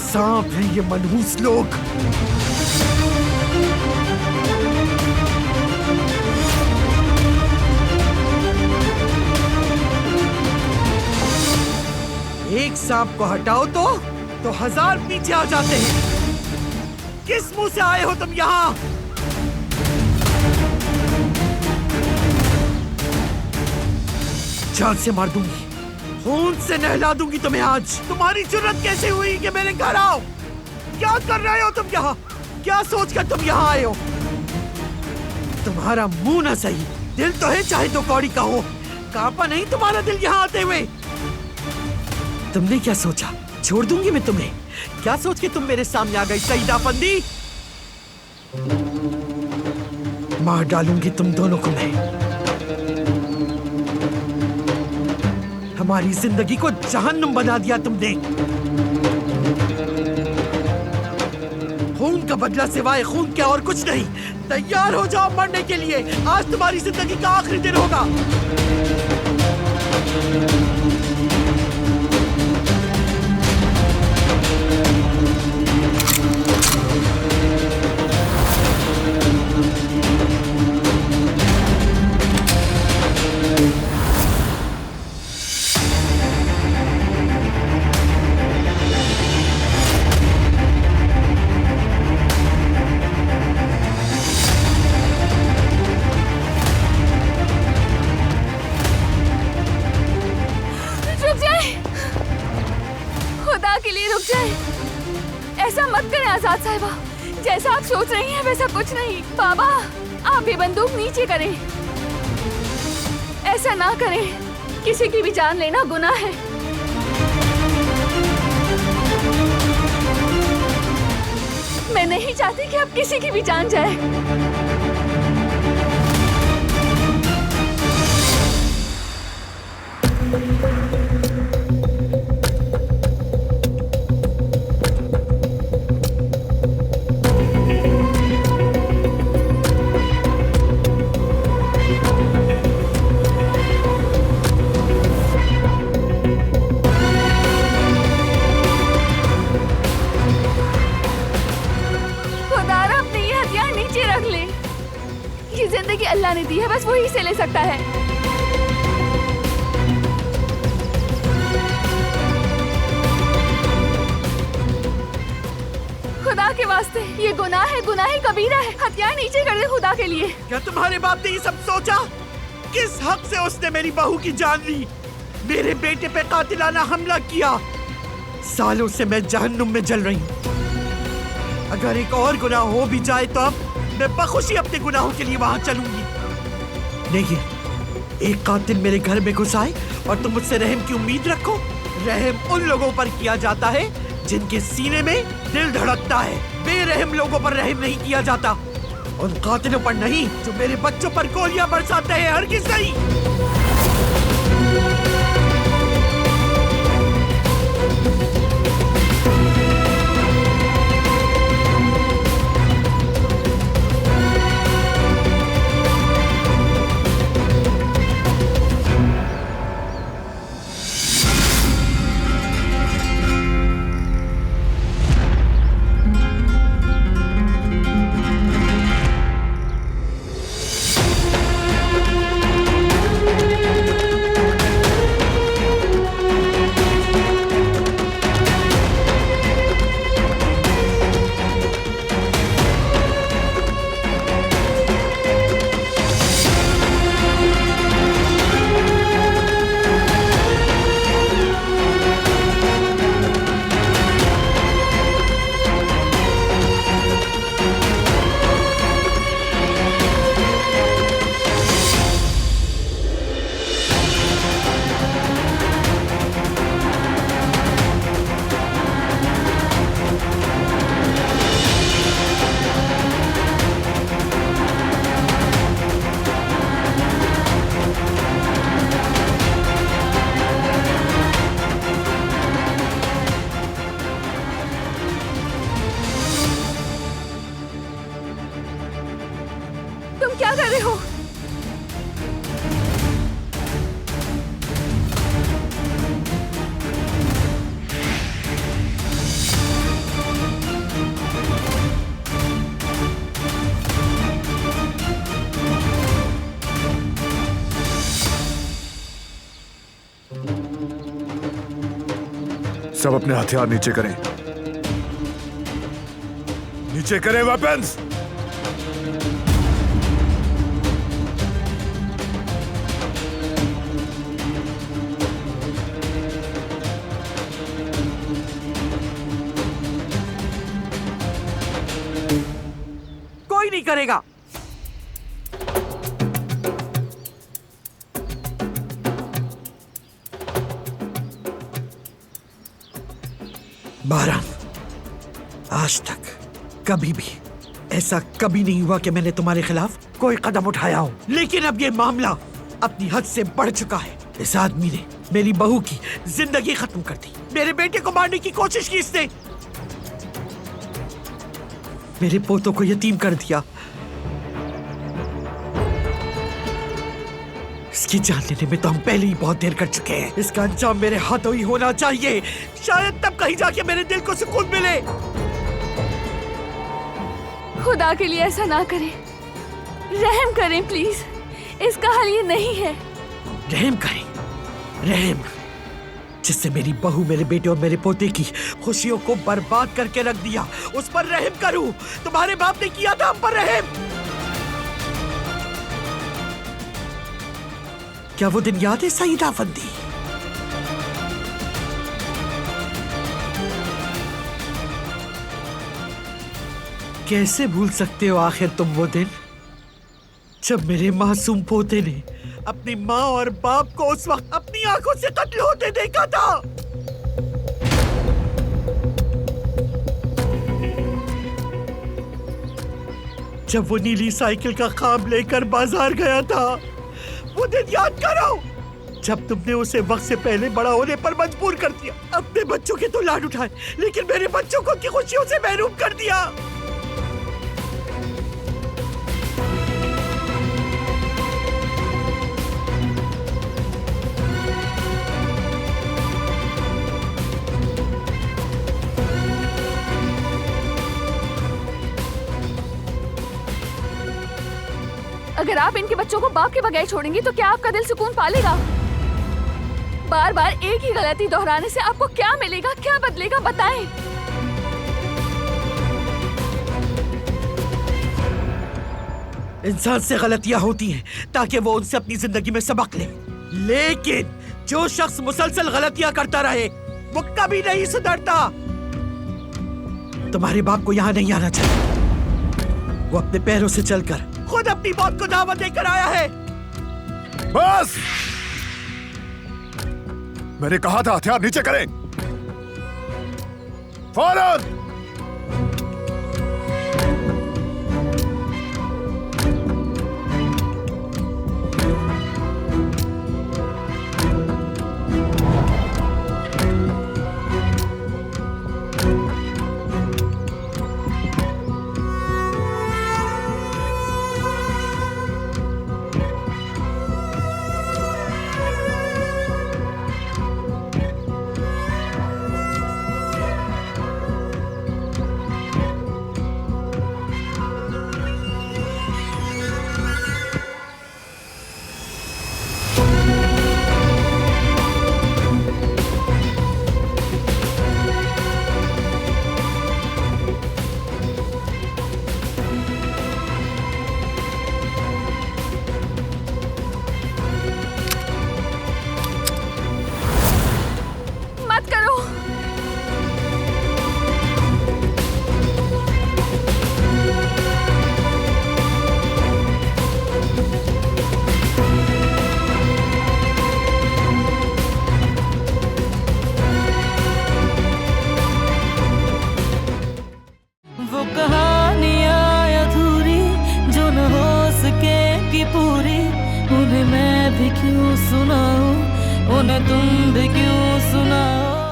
सांप हैं ये मनहूस लोग। एक सांप को हटाओ तो 1000 पीछे आ जाते हैं। किस मुंह से आए हो तुम यहाँ? जान से मार दूंगी, खून से नहला दूंगी तुम्हें आज। तुम्हारी जुर्रत कैसे हुई कि मेरे घर आओ? क्या कर रहे हो तुम यहाँ? क्या सोचकर तुम यहाँ आए हो? तुम्हारा मुंह ना सही, दिल तो है चाहे तो कौड़ी का हो। कांपा नहीं तुम्हारा दिल यहाँ आते हुए? तुमने क्या सोचा छोड़ दूंगी मैं तुम्हें? क्या सोच के तुम मेरे सामने आ गई सईदा फंदी? मार डालूंगी तुम दोनों को मैं। हमारी जिंदगी को जहन्नुम बना दिया तुमने। खून का बदला सिवाय खून के और कुछ नहीं। तैयार हो जाओ मरने के लिए। आज तुम्हारी जिंदगी का आखिरी दिन होगा। ऐसा मत करें आजाद साहिबा। जैसा आप सोच रही हैं वैसा कुछ नहीं। बाबा आप ये बंदूक नीचे करें। ऐसा ना करें, किसी की भी जान लेना गुनाह है। मैं नहीं चाहती कि अब किसी की भी जान जाए। जिंदगी अल्लाह ने दी है, बस वही से ले सकता है। खुदा के वास्ते ये गुनाह है, गुनाह कबीरा है। हथियार नीचे कर दे खुदा के लिए। क्या तुम्हारे बाप ने ये सब सोचा? किस हक से उसने मेरी बहू की जान ली? मेरे बेटे पे कातिलाना हमला किया। सालों से मैं जहन्नुम में जल रही हूँ। अगर एक और गुनाह हो भी जाए तो अब मैं बखुशी अपने गुनाहों के लिए वहां चलूंगी। नहीं, एक कातिल मेरे घर में घुस आए और तुम मुझसे रहम की उम्मीद रखो। रहम उन लोगों पर किया जाता है जिनके सीने में दिल धड़कता है। बेरहम लोगों पर रहम नहीं किया जाता। उन कातिलों पर नहीं जो मेरे बच्चों पर गोलियां बरसाते हैं, हरगिज़ नहीं। सब अपने हथियार नीचे करें। नीचे करें वेपन्स। कोई नहीं करेगा। बारह, आज तक कभी भी ऐसा कभी नहीं हुआ कि मैंने तुम्हारे खिलाफ कोई कदम उठाया हो, लेकिन अब ये मामला अपनी हद से बढ़ चुका है। इस आदमी ने मेरी बहू की जिंदगी खत्म कर दी। मेरे बेटे को मारने की कोशिश की इसने। मेरे पोतों को यतीम कर दिया। इसकी जान लेने में तो हम पहले ही बहुत देर कर चुके हैं। इसका अंजाम मेरे हाथों ही होना चाहिए। शायद तब कहीं जाके मेरे दिल को सुकून मिले। खुदा के लिए ऐसा ना करें, रहम करें प्लीज। इसका हल ये नहीं है। रहम करें, रहम, जिससे मेरी बहू, मेरे बेटे और मेरे पोते की खुशियों को बर्बाद करके रख दिया, उस पर रहम करूं। तुम्हारे बाप ने किया था हम पर रहम। क्या वो दिन याद है सईद आफंदी? कैसे भूल सकते हो आखिर तुम वो दिन जब मेरे मासूम पोते ने अपनी माँ और बाप को उस वक्त अपनी आंखों से कत्ल होते देखा था। जब वो नीली साइकिल का ख्वाब लेकर बाजार गया था, वो दिन याद करो जब तुमने उसे वक्त से पहले बड़ा होने पर मजबूर कर दिया। अपने बच्चों के तो लाड उठाए, लेकिन मेरे बच्चों को की खुशियों से महरूम कर दिया। अगर आप इनके बच्चों को बाप के बगैर छोड़ेंगी तो क्या आपका दिल सुकून पालेगा? बार बार एक ही गलती दोहराने से आपको क्या मिलेगा, क्या बदलेगा, बताएं। इंसान से गलतियां होती हैं ताकि वो उनसे अपनी जिंदगी में सबक ले, लेकिन जो शख्स मुसलसल गलतियां करता रहे वो कभी नहीं सुधरता। तुम्हारे बाप को यहाँ नहीं आना चाहिए। वो अपने पैरों से चलकर खुद अपनी मौत को दावा देकर आया है। बस, मैंने कहा था हथियार नीचे करें फौरन। उन्हें मैं भी क्यों सुनाऊं, उन्हें तुम भी क्यों सुनाओ।